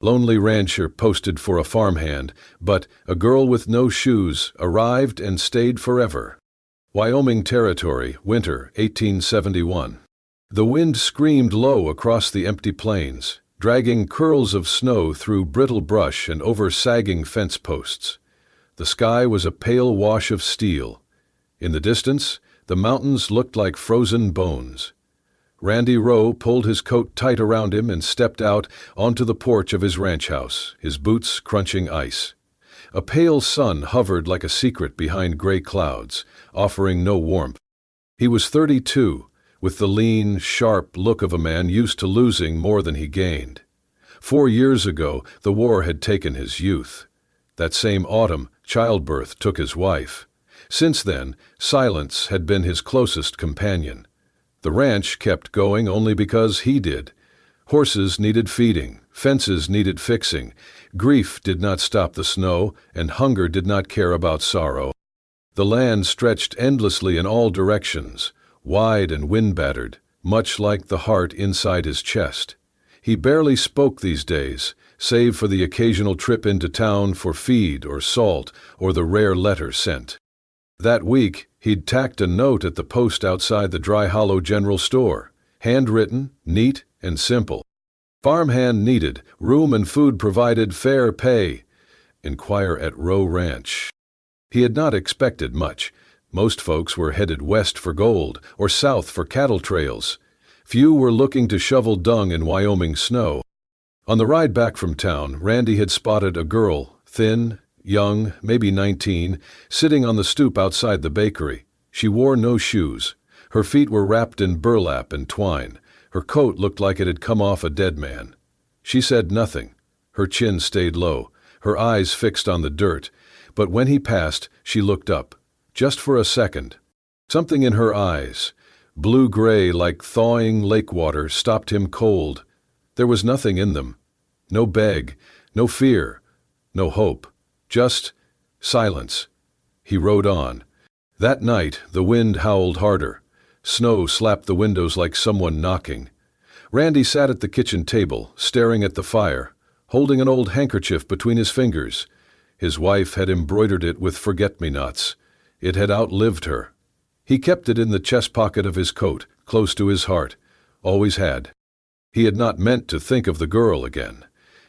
Lonely rancher posted for a farmhand, but a girl with no shoes arrived and stayed forever. Wyoming Territory, winter, 1871. The wind screamed low across the empty plains, dragging curls of snow through brittle brush and over sagging fence posts. The sky was a pale wash of steel. In the distance, the mountains looked like frozen bones. Randy Rowe pulled his coat tight around him and stepped out onto the porch of his ranch house, his boots crunching ice. A pale sun hovered like a secret behind gray clouds, offering no warmth. He was 32, with the lean, sharp look of a man used to losing more than he gained. 4 years ago, the war had taken his youth. That same autumn, childbirth took his wife. Since then, silence had been his closest companion. The ranch kept going only because he did. Horses needed feeding, fences needed fixing, grief did not stop the snow, and hunger did not care about sorrow. The land stretched endlessly in all directions, wide and wind-battered, much like the heart inside his chest. He barely spoke these days, save for the occasional trip into town for feed or salt or the rare letter sent. That week, he'd tacked a note at the post outside the Dry Hollow General Store, handwritten, neat, and simple. Farmhand needed, room and food provided, fair pay. Inquire at Rowe Ranch. He had not expected much. Most folks were headed west for gold or south for cattle trails. Few were looking to shovel dung in Wyoming snow. On the ride back from town, Randy had spotted a girl, thin, young, maybe 19, sitting on the stoop outside the bakery. She wore no shoes. Her feet were wrapped in burlap and twine. Her coat looked like it had come off a dead man. She said nothing. Her chin stayed low, her eyes fixed on the dirt. But when he passed, she looked up. Just for a second. Something in her eyes, blue-gray like thawing lake water, stopped him cold. There was nothing in them. No beg, no fear, no hope. Just silence. He rode on. That night, the wind howled harder. Snow slapped the windows like someone knocking. Randy sat at the kitchen table, staring at the fire, holding an old handkerchief between his fingers. His wife had embroidered it with forget-me-nots. It had outlived her. He kept it in the chest pocket of his coat, close to his heart. Always had. He had not meant to think of the girl again.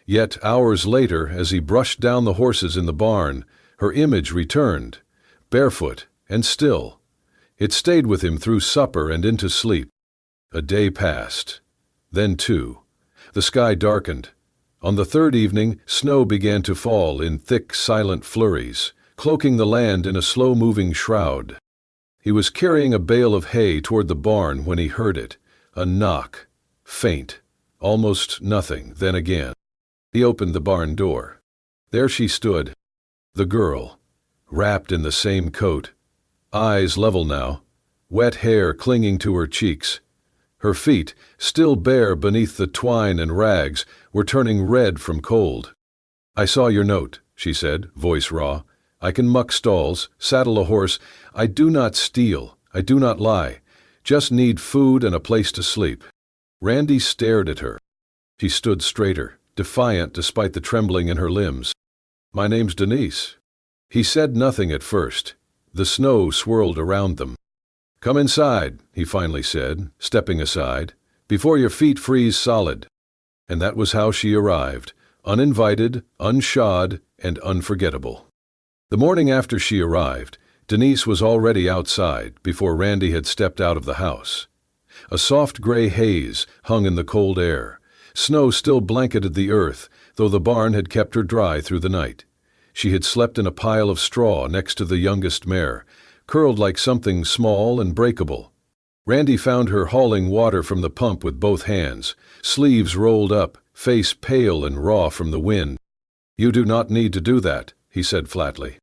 Yet hours later, as he brushed down the horses in the barn, her image returned, barefoot and still. It stayed with him through supper and into sleep. A day passed. Then 2. The sky darkened. On the 3rd evening, snow began to fall in thick, silent flurries, cloaking the land in a slow-moving shroud. He was carrying a bale of hay toward the barn when he heard it. A knock. Faint. Almost nothing. Then again. He opened the barn door. There she stood. The girl. Wrapped in the same coat. Eyes level now. Wet hair clinging to her cheeks. Her feet, still bare beneath the twine and rags, were turning red from cold. "I saw your note," she said, voice raw. "I can muck stalls, saddle a horse. I do not steal. I do not lie. Just need food and a place to sleep." Randy stared at her. She stood straighter, defiant despite the trembling in her limbs. "My name's Denise." He said nothing at first. The snow swirled around them. "Come inside," he finally said, stepping aside, "before your feet freeze solid." And that was how she arrived, uninvited, unshod, and unforgettable. The morning after she arrived, Denise was already outside before Randy had stepped out of the house. A soft gray haze hung in the cold air. Snow still blanketed the earth, though the barn had kept her dry through the night. She had slept in a pile of straw next to the youngest mare, curled like something small and breakable. Randy found her hauling water from the pump with both hands, sleeves rolled up, face pale and raw from the wind. "You do not need to do that," he said flatly.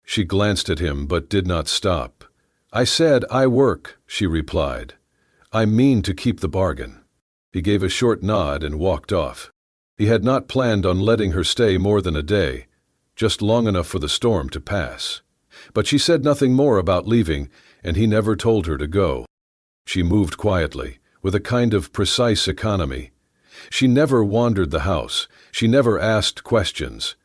She glanced at him but did not stop. "I said I work," she replied. "I mean to keep the bargain." He gave a short nod and walked off. He had not planned on letting her stay more than a day, just long enough for the storm to pass. But she said nothing more about leaving, and he never told her to go. She moved quietly, with a kind of precise economy. She never wandered the house. She never asked questions.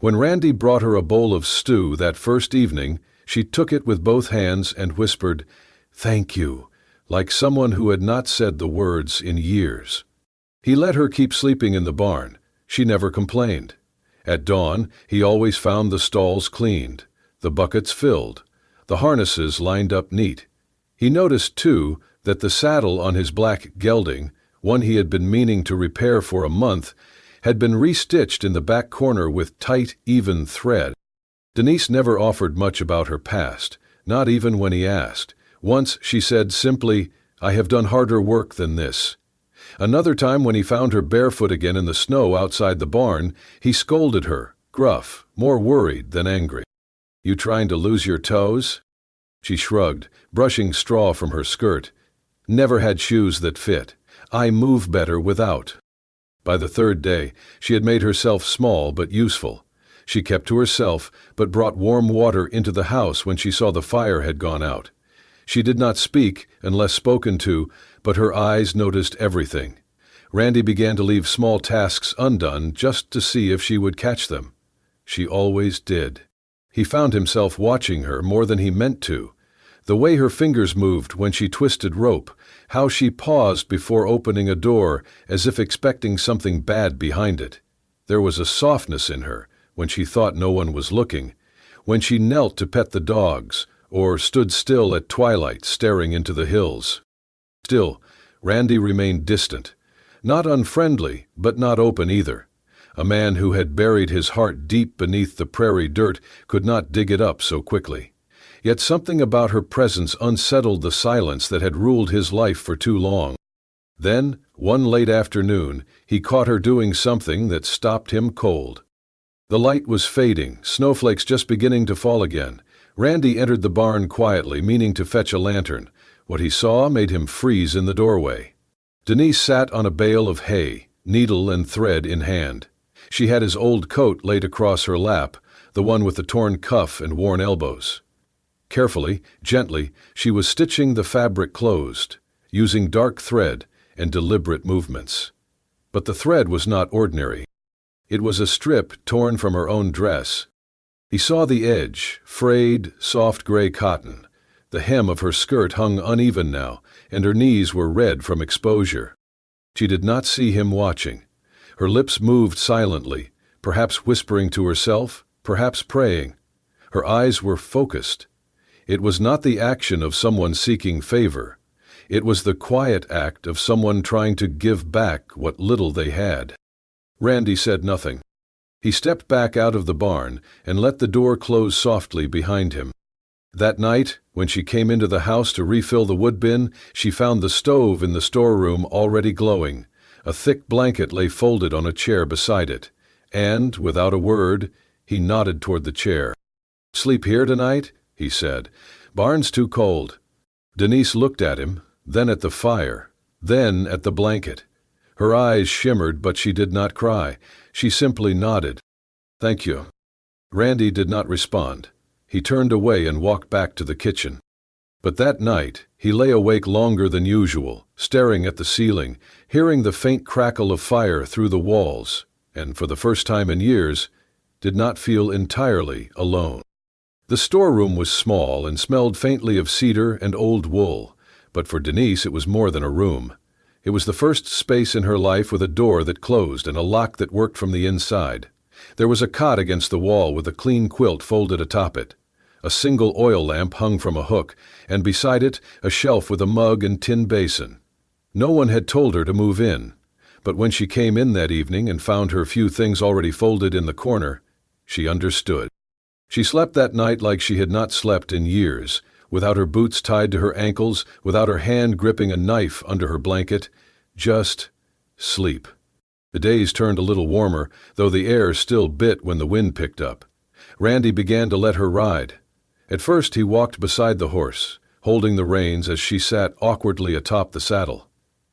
When Randy brought her a bowl of stew that first evening, she took it with both hands and whispered, "Thank you," like someone who had not said the words in years. He let her keep sleeping in the barn. She never complained. At dawn, he always found the stalls cleaned, the buckets filled, the harnesses lined up neat. He noticed, too, that the saddle on his black gelding, one he had been meaning to repair for a month, had been restitched in the back corner with tight, even thread. Denise never offered much about her past, not even when he asked. Once she said simply, "I have done harder work than this." Another time, when he found her barefoot again in the snow outside the barn, he scolded her, gruff, more worried than angry. "You trying to lose your toes?" She shrugged, brushing straw from her skirt. "Never had shoes that fit. I move better without." By the third day, she had made herself small but useful. She kept to herself, but brought warm water into the house when she saw the fire had gone out. She did not speak unless spoken to, but her eyes noticed everything. Randy began to leave small tasks undone just to see if she would catch them. She always did. He found himself watching her more than he meant to. The way her fingers moved when she twisted rope, how she paused before opening a door as if expecting something bad behind it. There was a softness in her when she thought no one was looking, when she knelt to pet the dogs, or stood still at twilight staring into the hills. Still, Randy remained distant. Not unfriendly, but not open either. A man who had buried his heart deep beneath the prairie dirt could not dig it up so quickly. Yet something about her presence unsettled the silence that had ruled his life for too long. Then, one late afternoon, he caught her doing something that stopped him cold. The light was fading, snowflakes just beginning to fall again. Randy entered the barn quietly, meaning to fetch a lantern. What he saw made him freeze in the doorway. Denise sat on a bale of hay, needle and thread in hand. She had his old coat laid across her lap, the one with the torn cuff and worn elbows. Carefully, gently, she was stitching the fabric closed, using dark thread and deliberate movements. But the thread was not ordinary. It was a strip torn from her own dress. He saw the edge, frayed, soft gray cotton. The hem of her skirt hung uneven now, and her knees were red from exposure. She did not see him watching. Her lips moved silently, perhaps whispering to herself, perhaps praying. Her eyes were focused. It was not the action of someone seeking favor. It was the quiet act of someone trying to give back what little they had. Randy said nothing. He stepped back out of the barn and let the door close softly behind him. That night, when she came into the house to refill the wood bin, she found the stove in the storeroom already glowing. A thick blanket lay folded on a chair beside it, and, without a word, he nodded toward the chair. "Sleep here tonight?" he said. "Barn's too cold." Denise looked at him, then at the fire, then at the blanket. Her eyes shimmered, but she did not cry. She simply nodded. "Thank you." Randy did not respond. He turned away and walked back to the kitchen. But that night, he lay awake longer than usual, staring at the ceiling, hearing the faint crackle of fire through the walls, and for the first time in years, did not feel entirely alone. The storeroom was small and smelled faintly of cedar and old wool, but for Denise it was more than a room. It was the first space in her life with a door that closed and a lock that worked from the inside. There was a cot against the wall with a clean quilt folded atop it. A single oil lamp hung from a hook, and beside it a shelf with a mug and tin basin. No one had told her to move in, but when she came in that evening and found her few things already folded in the corner, she understood. She slept that night like she had not slept in years, without her boots tied to her ankles, without her hand gripping a knife under her blanket. Just sleep. The days turned a little warmer, though the air still bit when the wind picked up. Randy began to let her ride. At first he walked beside the horse, holding the reins as she sat awkwardly atop the saddle.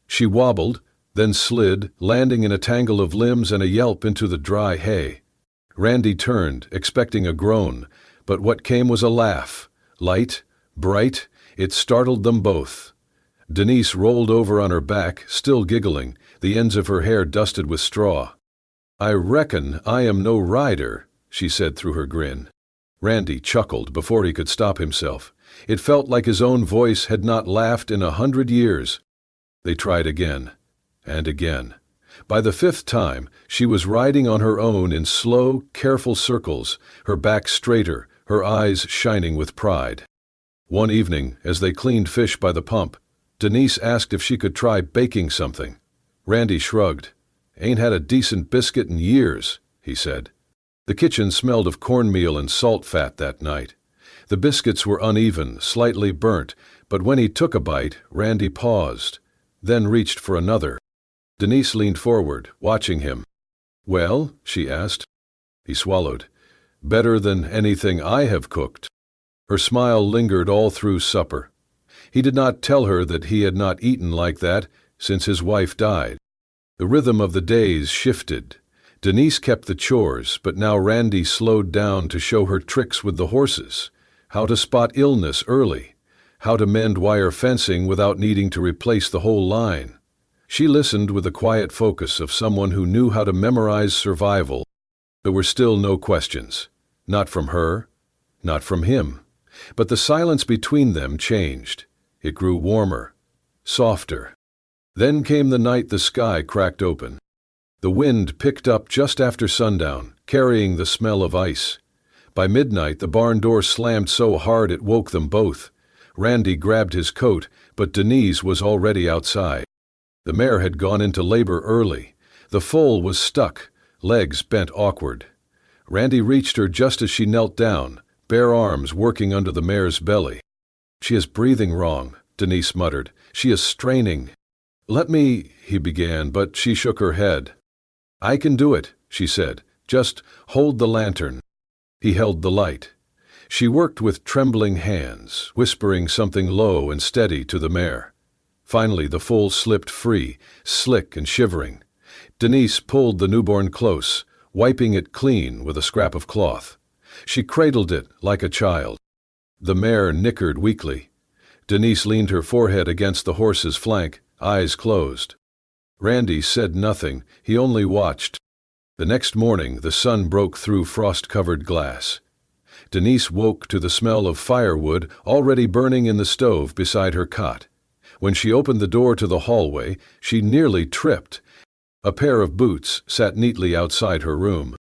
She wobbled, then slid, landing in a tangle of limbs and a yelp into the dry hay. Randy turned, expecting a groan, but what came was a laugh. Light, bright, it startled them both. Denise rolled over on her back, still giggling, the ends of her hair dusted with straw. "I reckon I am no rider," she said through her grin. Randy chuckled before he could stop himself. It felt like his own voice had not laughed in 100 years. They tried again, and again. By the 5th time, she was riding on her own in slow, careful circles, her back straighter, her eyes shining with pride. One evening, as they cleaned fish by the pump, Denise asked if she could try baking something. Randy shrugged. "Ain't had a decent biscuit in years," he said. The kitchen smelled of cornmeal and salt fat that night. The biscuits were uneven, slightly burnt, but when he took a bite, Randy paused, then reached for another. Denise leaned forward, watching him. "Well?" she asked. He swallowed. "Better than anything I have cooked." Her smile lingered all through supper. He did not tell her that he had not eaten like that since his wife died. The rhythm of the days shifted. Denise kept the chores, but now Randy slowed down to show her tricks with the horses, how to spot illness early, how to mend wire fencing without needing to replace the whole line. She listened with the quiet focus of someone who knew how to memorize survival. There were still no questions. Not from her, not from him. But the silence between them changed. It grew warmer, softer. Then came the night the sky cracked open. The wind picked up just after sundown, carrying the smell of ice. By midnight, the barn door slammed so hard it woke them both. Randy grabbed his coat, but Denise was already outside. The mare had gone into labor early. The foal was stuck, legs bent awkward. Randy reached her just as she knelt down, bare arms working under the mare's belly. "She is breathing wrong," Denise muttered. "She is straining." "Let me," he began, but she shook her head. "I can do it," she said. "Just hold the lantern." He held the light. She worked with trembling hands, whispering something low and steady to the mare. Finally, the foal slipped free, slick and shivering. Denise pulled the newborn close, wiping it clean with a scrap of cloth. She cradled it like a child. The mare nickered weakly. Denise leaned her forehead against the horse's flank, eyes closed. Randy said nothing, he only watched. The next morning, the sun broke through frost-covered glass. Denise woke to the smell of firewood already burning in the stove beside her cot. When she opened the door to the hallway, she nearly tripped. A pair of boots sat neatly outside her room.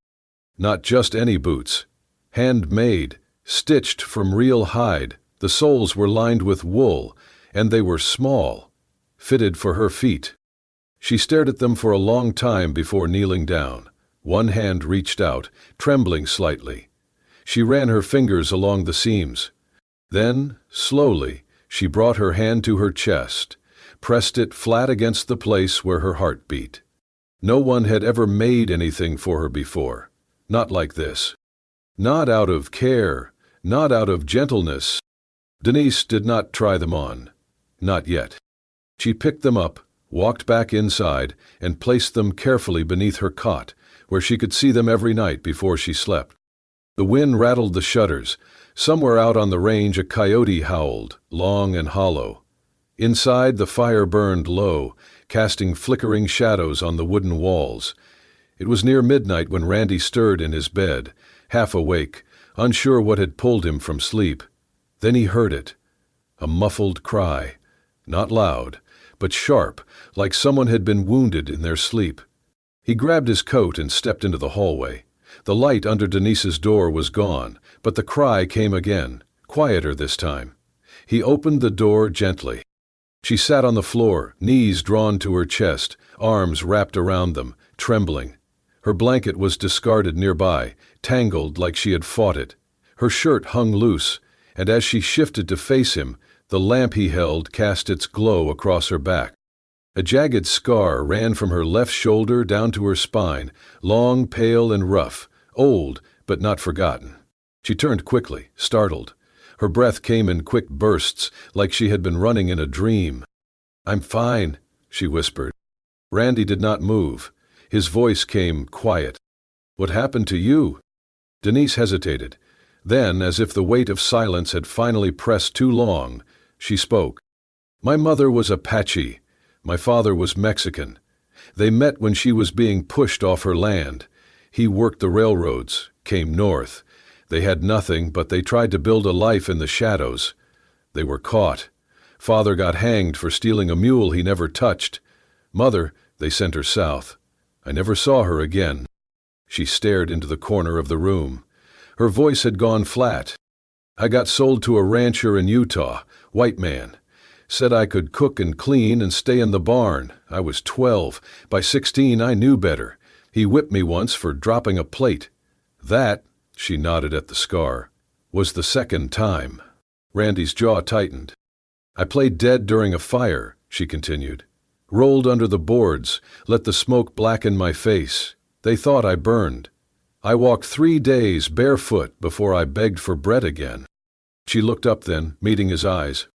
Not just any boots. Handmade, stitched from real hide, the soles were lined with wool, and they were small, fitted for her feet. She stared at them for a long time before kneeling down. One hand reached out, trembling slightly. She ran her fingers along the seams. Then, slowly, she brought her hand to her chest, pressed it flat against the place where her heart beat. No one had ever made anything for her before. Not like this. Not out of care, not out of gentleness. Denise did not try them on. Not yet. She picked them up, walked back inside, and placed them carefully beneath her cot, where she could see them every night before she slept. The wind rattled the shutters. Somewhere out on the range a coyote howled, long and hollow. Inside, the fire burned low, casting flickering shadows on the wooden walls. It was near midnight when Randy stirred in his bed, half awake, unsure what had pulled him from sleep. Then he heard it. A muffled cry. Not loud, but sharp, like someone had been wounded in their sleep. He grabbed his coat and stepped into the hallway. The light under Denise's door was gone, but the cry came again, quieter this time. He opened the door gently. She sat on the floor, knees drawn to her chest, arms wrapped around them, trembling. Her blanket was discarded nearby, tangled like she had fought it. Her shirt hung loose, and as she shifted to face him, the lamp he held cast its glow across her back. A jagged scar ran from her left shoulder down to her spine, long, pale, and rough, old, but not forgotten. She turned quickly, startled. Her breath came in quick bursts, like she had been running in a dream. "I'm fine," she whispered. Randy did not move. His voice came quiet. "What happened to you?" Denise hesitated. Then, as if the weight of silence had finally pressed too long, she spoke. "My mother was Apache. My father was Mexican. They met when she was being pushed off her land. He worked the railroads, came north. They had nothing, but they tried to build a life in the shadows. They were caught. Father got hanged for stealing a mule he never touched. Mother, they sent her south. I never saw her again. She stared into the corner of the room. Her voice had gone flat. I got sold to a rancher in Utah, white man. Said I could cook and clean and stay in the barn. I was 12. By 16, I knew better. He whipped me once for dropping a plate. That, she nodded at the scar, was the second time. Randy's jaw tightened. I played dead during a fire, she continued. Rolled under the boards, let the smoke blacken my face. They thought I burned. I walked 3 days barefoot before I begged for bread again. She looked up then, meeting his eyes.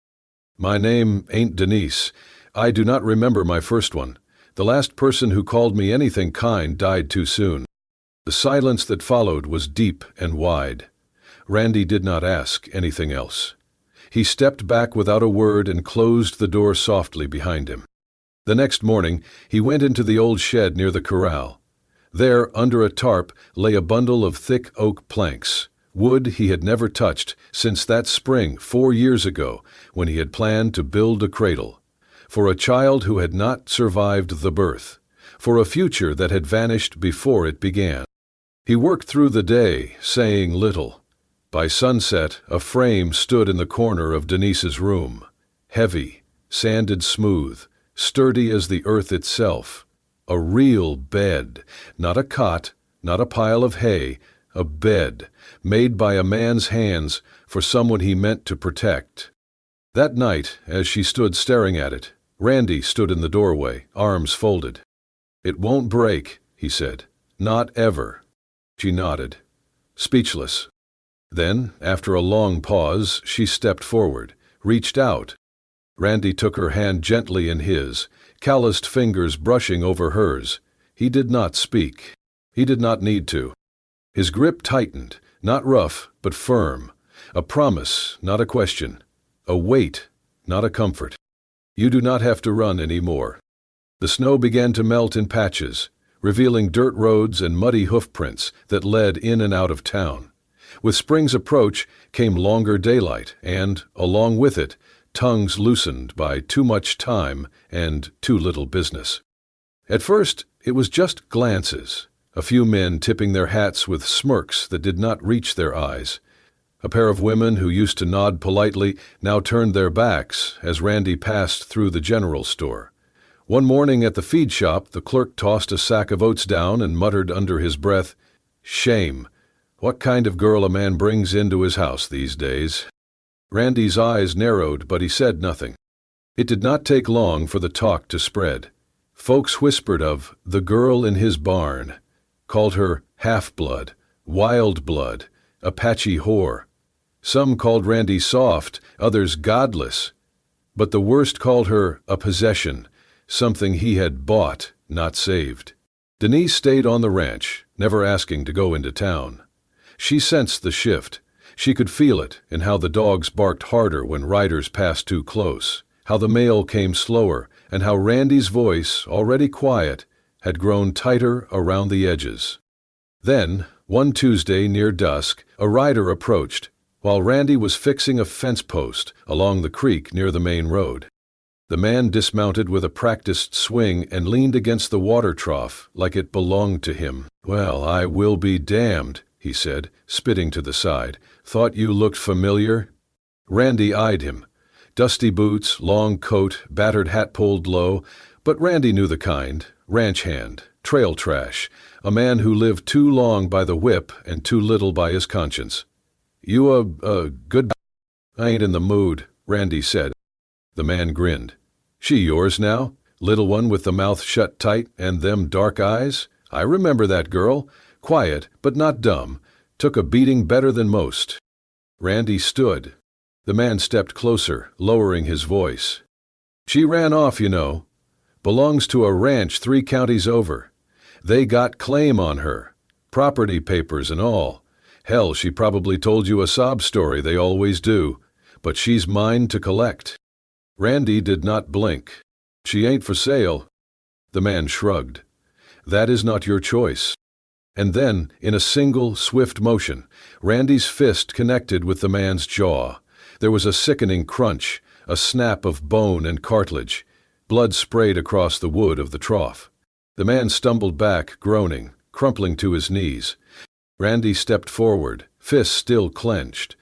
My name ain't Denise. I do not remember my first one. The last person who called me anything kind died too soon. The silence that followed was deep and wide. Randy did not ask anything else. He stepped back without a word and closed the door softly behind him. The next morning, he went into the old shed near the corral. There, under a tarp, lay a bundle of thick oak planks, wood he had never touched since that spring 4 years ago when he had planned to build a cradle. For a child who had not survived the birth, for a future that had vanished before it began. He worked through the day, saying little. By sunset, a frame stood in the corner of Denise's room, heavy, sanded smooth, sturdy as the earth itself. A real bed, not a cot, not a pile of hay, a bed, made by a man's hands for someone he meant to protect. That night, as she stood staring at it, Randy stood in the doorway, arms folded. It won't break, he said. Not ever. She nodded, speechless. Then, after a long pause, she stepped forward, reached out. Randy took her hand gently in his, calloused fingers brushing over hers. He did not speak. He did not need to. His grip tightened, not rough, but firm. A promise, not a question. A weight, not a comfort. You do not have to run anymore. The snow began to melt in patches, revealing dirt roads and muddy hoofprints that led in and out of town. With spring's approach came longer daylight, and, along with it, tongues loosened by too much time and too little business. At first, it was just glances, a few men tipping their hats with smirks that did not reach their eyes. A pair of women who used to nod politely now turned their backs as Randy passed through the general store. One morning at the feed shop, the clerk tossed a sack of oats down and muttered under his breath, "Shame! What kind of girl a man brings into his house these days?" Randy's eyes narrowed, but he said nothing. It did not take long for the talk to spread. Folks whispered of the girl in his barn, called her half-blood, wild blood, Apache whore. Some called Randy soft, others godless. But the worst called her a possession, something he had bought, not saved. Denise stayed on the ranch, never asking to go into town. She sensed the shift. She could feel it in how the dogs barked harder when riders passed too close, how the mail came slower, and how Randy's voice, already quiet, had grown tighter around the edges. Then, one Tuesday near dusk, a rider approached, while Randy was fixing a fence post along the creek near the main road. The man dismounted with a practiced swing and leaned against the water trough like it belonged to him. "Well, I will be damned," he said, spitting to the side. "Thought you looked familiar?" Randy eyed him. Dusty boots, long coat, battered hat pulled low, but Randy knew the kind. Ranch hand, trail trash, a man who lived too long by the whip and too little by his conscience. "You a good—" "I ain't in the mood," Randy said. The man grinned. "She yours now? Little one with the mouth shut tight and them dark eyes? I remember that girl. Quiet, but not dumb. Took a beating better than most." Randy stood. The man stepped closer, lowering his voice. "She ran off, you know. Belongs to a ranch 3 counties over. They got claim on her. Property papers and all. Hell, she probably told you a sob story, they always do. But she's mine to collect." Randy did not blink. "She ain't for sale." The man shrugged. That is not your choice. And then, in a single, swift motion, Randy's fist connected with the man's jaw. There was a sickening crunch, a snap of bone and cartilage. Blood sprayed across the wood of the trough. The man stumbled back, groaning, crumpling to his knees. Randy stepped forward, fists still clenched.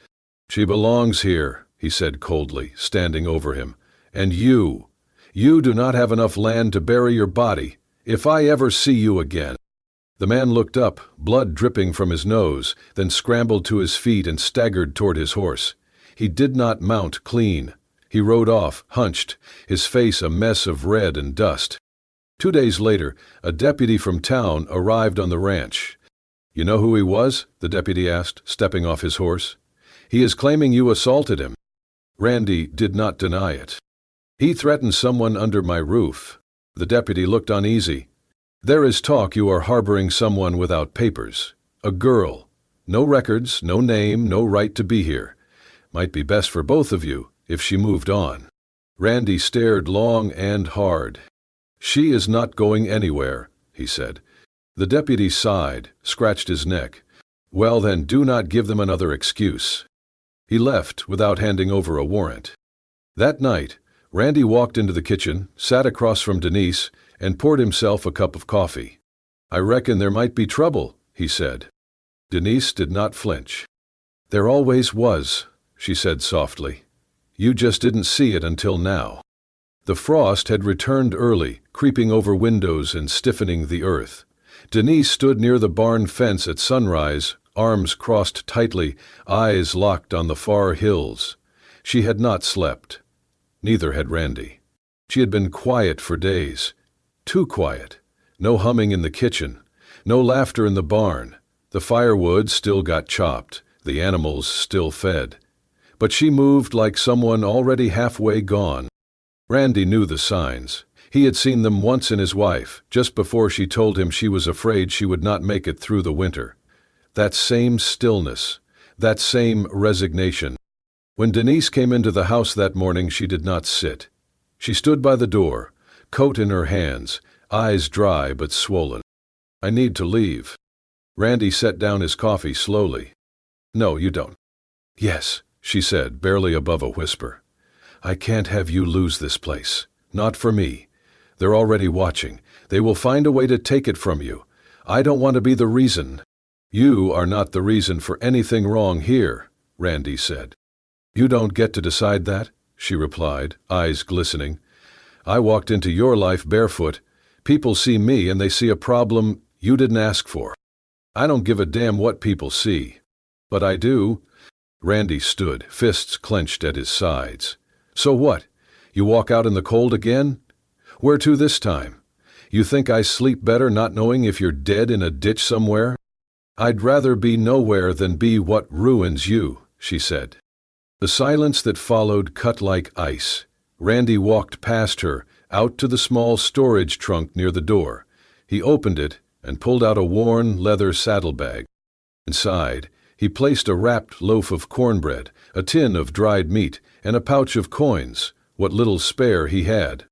She belongs here, he said coldly, standing over him. And you do not have enough land to bury your body, if I ever see you again. The man looked up, blood dripping from his nose, then scrambled to his feet and staggered toward his horse. He did not mount clean. He rode off, hunched, his face a mess of red and dust. 2 days later, a deputy from town arrived on the ranch. You know who he was? The deputy asked, stepping off his horse. He is claiming you assaulted him. Randy did not deny it. He threatened someone under my roof. The deputy looked uneasy. There is talk you are harboring someone without papers. A girl. No records, no name, no right to be here. Might be best for both of you if she moved on. Randy stared long and hard. She is not going anywhere, he said. The deputy sighed, scratched his neck. Well then, do not give them another excuse. He left without handing over a warrant. That night, Randy walked into the kitchen, sat across from Denise, and poured himself a cup of coffee. I reckon there might be trouble, he said. Denise did not flinch. There always was, she said softly. You just didn't see it until now. The frost had returned early, creeping over windows and stiffening the earth. Denise stood near the barn fence at sunrise, arms crossed tightly, eyes locked on the far hills. She had not slept. Neither had Randy. She had been quiet for days. Too quiet. No humming in the kitchen. No laughter in the barn. The firewood still got chopped. The animals still fed. But she moved like someone already halfway gone. Randy knew the signs. He had seen them once in his wife, just before she told him she was afraid she would not make it through the winter. That same stillness, that same resignation. When Denise came into the house that morning, she did not sit. She stood by the door, coat in her hands, eyes dry but swollen. I need to leave. Randy set down his coffee slowly. No, you don't. Yes, she said, barely above a whisper. I can't have you lose this place. Not for me. They're already watching. They will find a way to take it from you. I don't want to be the reason. You are not the reason for anything wrong here, Randy said. You don't get to decide that, she replied, eyes glistening. I walked into your life barefoot. People see me and they see a problem you didn't ask for. I don't give a damn what people see. But I do. Randy stood, fists clenched at his sides. So what? You walk out in the cold again? Where to this time? You think I sleep better not knowing if you're dead in a ditch somewhere? I'd rather be nowhere than be what ruins you, she said. The silence that followed cut like ice. Randy walked past her, out to the small storage trunk near the door. He opened it and pulled out a worn leather saddlebag. Inside, he placed a wrapped loaf of cornbread, a tin of dried meat, and a pouch of coins, what little spare he had.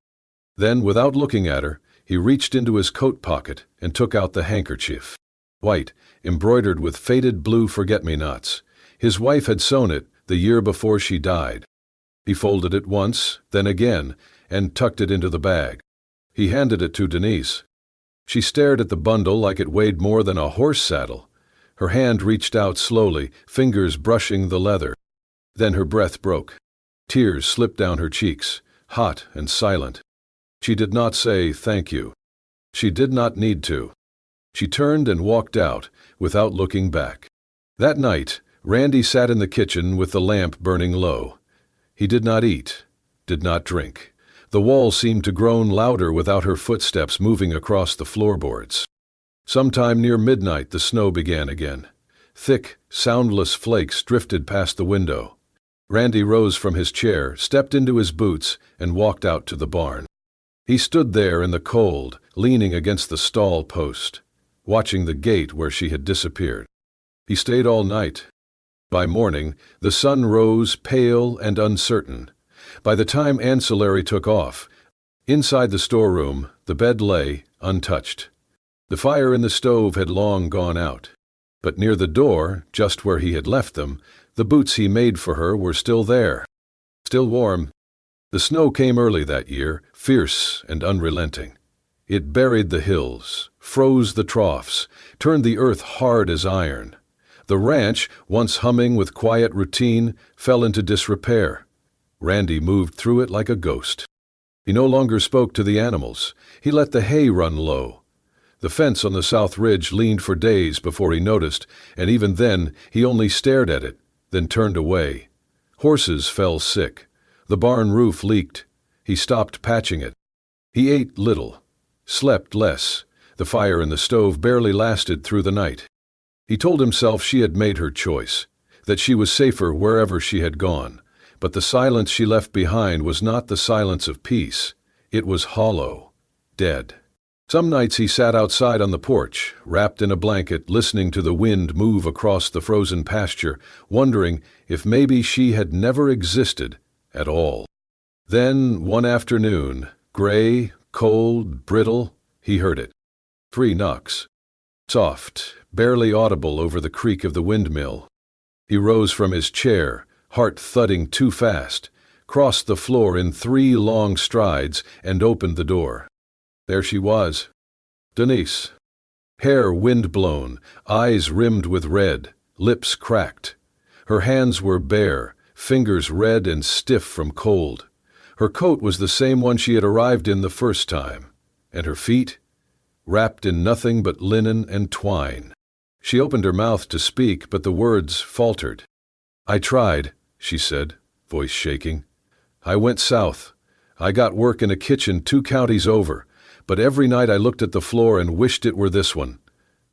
Then, without looking at her, he reached into his coat pocket and took out the handkerchief. White, embroidered with faded blue forget-me-nots. His wife had sewn it the year before she died. He folded it once, then again, and tucked it into the bag. He handed it to Denise. She stared at the bundle like it weighed more than a horse saddle. Her hand reached out slowly, fingers brushing the leather. Then her breath broke. Tears slipped down her cheeks, hot and silent. She did not say thank you. She did not need to. She turned and walked out, without looking back. That night, Randy sat in the kitchen with the lamp burning low. He did not eat, did not drink. The wall seemed to groan louder without her footsteps moving across the floorboards. Sometime near midnight, the snow began again. Thick, soundless flakes drifted past the window. Randy rose from his chair, stepped into his boots, and walked out to the barn. He stood there in the cold, leaning against the stall post, watching the gate where she had disappeared. He stayed all night. By morning, the sun rose pale and uncertain. By the time ancillary took off, Inside the storeroom, the bed lay, untouched. The fire in the stove had long gone out. But near the door, just where he had left them, the boots he made for her were still there. Still warm. The snow came early that year, fierce and unrelenting. It buried the hills, froze the troughs, turned the earth hard as iron. The ranch, once humming with quiet routine, fell into disrepair. Randy moved through it like a ghost. He no longer spoke to the animals. He let the hay run low. The fence on the south ridge leaned for days before he noticed, and even then he only stared at it, then turned away. Horses fell sick. The barn roof leaked. He stopped patching it. He ate little, slept less. The fire in the stove barely lasted through the night. He told himself she had made her choice, that she was safer wherever she had gone. But the silence she left behind was not the silence of peace. It was hollow, dead. Some nights he sat outside on the porch, wrapped in a blanket, listening to the wind move across the frozen pasture, wondering if maybe she had never existed at all. Then, one afternoon, gray, cold, brittle, he heard it. 3 knocks. Soft, barely audible over the creak of the windmill. He rose from his chair, heart thudding too fast, crossed the floor in 3 long strides, and opened the door. There she was. Denise. Hair wind-blown, eyes rimmed with red, lips cracked. Her hands were bare, fingers red and stiff from cold. Her coat was the same one she had arrived in the first time, and her feet, wrapped in nothing but linen and twine. She opened her mouth to speak, but the words faltered. "I tried," she said, voice shaking. "I went south. I got work in a kitchen 2 counties over, but every night I looked at the floor and wished it were this one.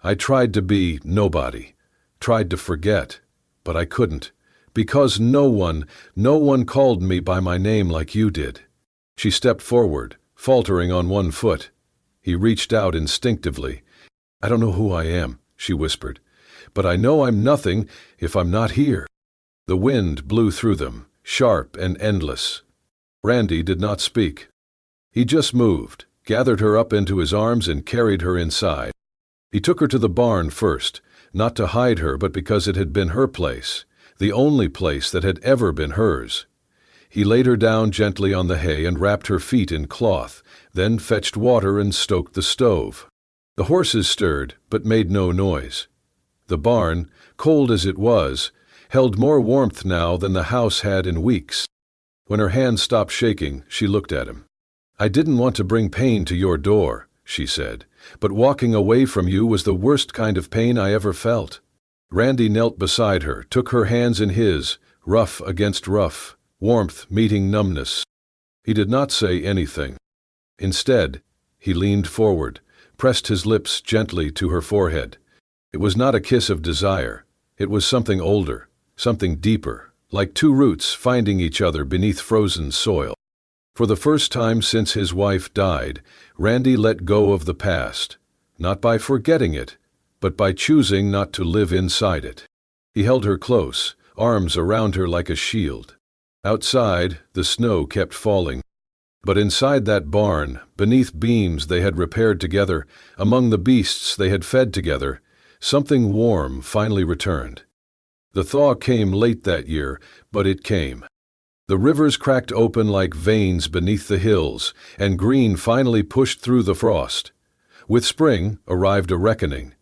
I tried to be nobody, tried to forget, but I couldn't, because no one called me by my name like you did." She stepped forward, faltering on one foot. He reached out instinctively. "I don't know who I am," she whispered, "but I know I'm nothing if I'm not here." The wind blew through them, sharp and endless. Randy did not speak. He just moved, gathered her up into his arms and carried her inside. He took her to the barn first, not to hide her but because it had been her place, the only place that had ever been hers. He laid her down gently on the hay and wrapped her feet in cloth, then fetched water and stoked the stove. The horses stirred, but made no noise. The barn, cold as it was, held more warmth now than the house had in weeks. When her hands stopped shaking, she looked at him. "I didn't want to bring pain to your door," she said, "but walking away from you was the worst kind of pain I ever felt." Randy knelt beside her, took her hands in his, rough against rough, warmth meeting numbness. He did not say anything. Instead, he leaned forward, pressed his lips gently to her forehead. It was not a kiss of desire. It was something older, something deeper, like 2 roots finding each other beneath frozen soil. For the first time since his wife died, Randy let go of the past, not by forgetting it, but by choosing not to live inside it. He held her close, arms around her like a shield. Outside, the snow kept falling. But inside that barn, beneath beams they had repaired together, among the beasts they had fed together, something warm finally returned. The thaw came late that year, but it came. The rivers cracked open like veins beneath the hills, and green finally pushed through the frost. With spring arrived a reckoning.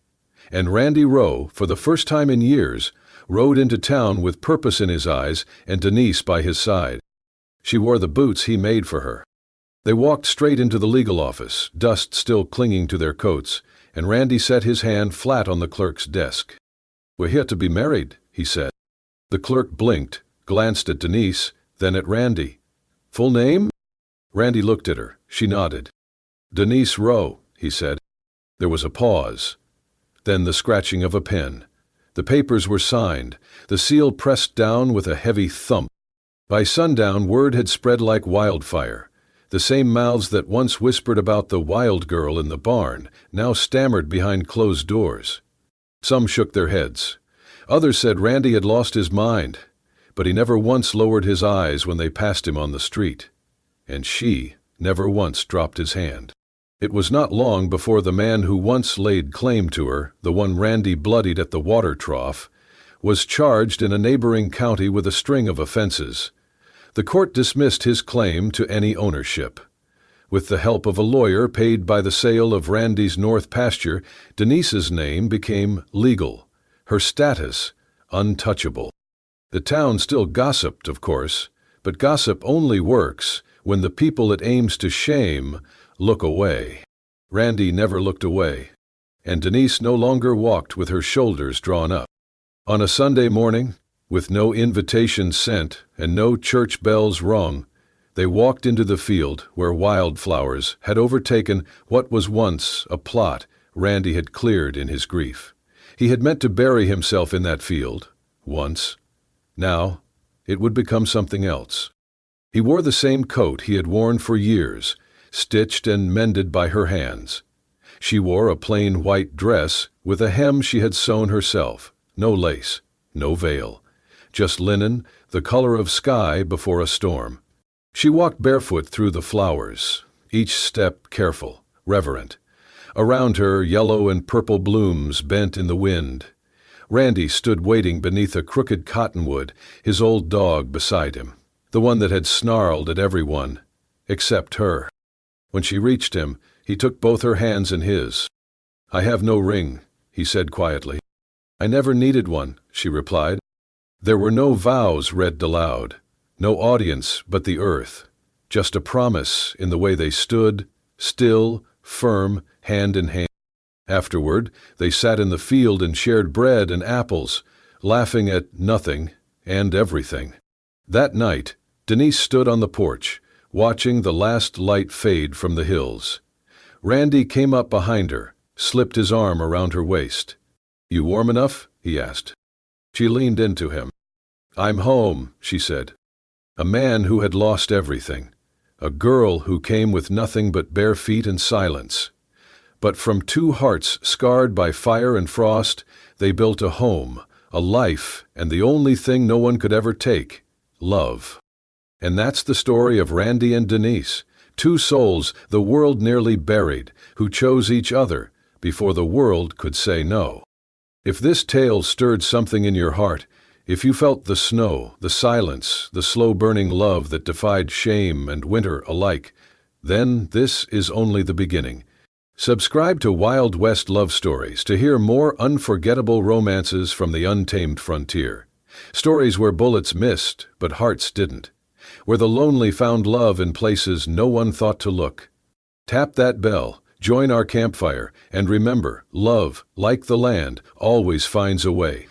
And Randy Rowe, for the first time in years, rode into town with purpose in his eyes and Denise by his side. She wore the boots he made for her. They walked straight into the legal office, dust still clinging to their coats, and Randy set his hand flat on the clerk's desk. "We're here to be married," he said. The clerk blinked, glanced at Denise, then at Randy. "Full name?" Randy looked at her. She nodded. "Denise Rowe," he said. There was a pause. Then the scratching of a pen. The papers were signed, the seal pressed down with a heavy thump. By sundown, word had spread like wildfire. The same mouths that once whispered about the wild girl in the barn now stammered behind closed doors. Some shook their heads. Others said Randy had lost his mind, but he never once lowered his eyes when they passed him on the street. And she never once dropped his hand. It was not long before the man who once laid claim to her, the one Randy bloodied at the water trough, was charged in a neighboring county with a string of offenses. The court dismissed his claim to any ownership. With the help of a lawyer paid by the sale of Randy's north pasture, Denise's name became legal, her status untouchable. The town still gossiped, of course, but gossip only works when the people it aims to shame look away. Randy never looked away, and Denise no longer walked with her shoulders drawn up. On a Sunday morning, with no invitation sent and no church bells rung, they walked into the field where wildflowers had overtaken what was once a plot Randy had cleared in his grief. He had meant to bury himself in that field, once. Now, it would become something else. He wore the same coat he had worn for years, stitched and mended by her hands. She wore a plain white dress with a hem she had sewn herself, no lace, no veil, just linen, the color of sky before a storm. She walked barefoot through the flowers, each step careful, reverent. Around her, yellow and purple blooms bent in the wind. Randy stood waiting beneath a crooked cottonwood, his old dog beside him, the one that had snarled at everyone, except her. When she reached him, he took both her hands in his. "I have no ring," he said quietly. "I never needed one," she replied. There were no vows read aloud, no audience but the earth, just a promise in the way they stood, still, firm, hand in hand. Afterward, they sat in the field and shared bread and apples, laughing at nothing and everything. That night, Denise stood on the porch, watching the last light fade from the hills. Randy came up behind her, slipped his arm around her waist. "You warm enough?" he asked. She leaned into him. "I'm home," she said. A man who had lost everything. A girl who came with nothing but bare feet and silence. But from two hearts scarred by fire and frost, they built a home, a life, and the only thing no one could ever take, love. And that's the story of Randy and Denise, two souls the world nearly buried, who chose each other before the world could say no. If this tale stirred something in your heart, if you felt the snow, the silence, the slow-burning love that defied shame and winter alike, then this is only the beginning. Subscribe to Wild West Love Stories to hear more unforgettable romances from the untamed frontier. Stories where bullets missed, but hearts didn't. Where the lonely found love in places no one thought to look. Tap that bell, join our campfire, and remember, love, like the land, always finds a way.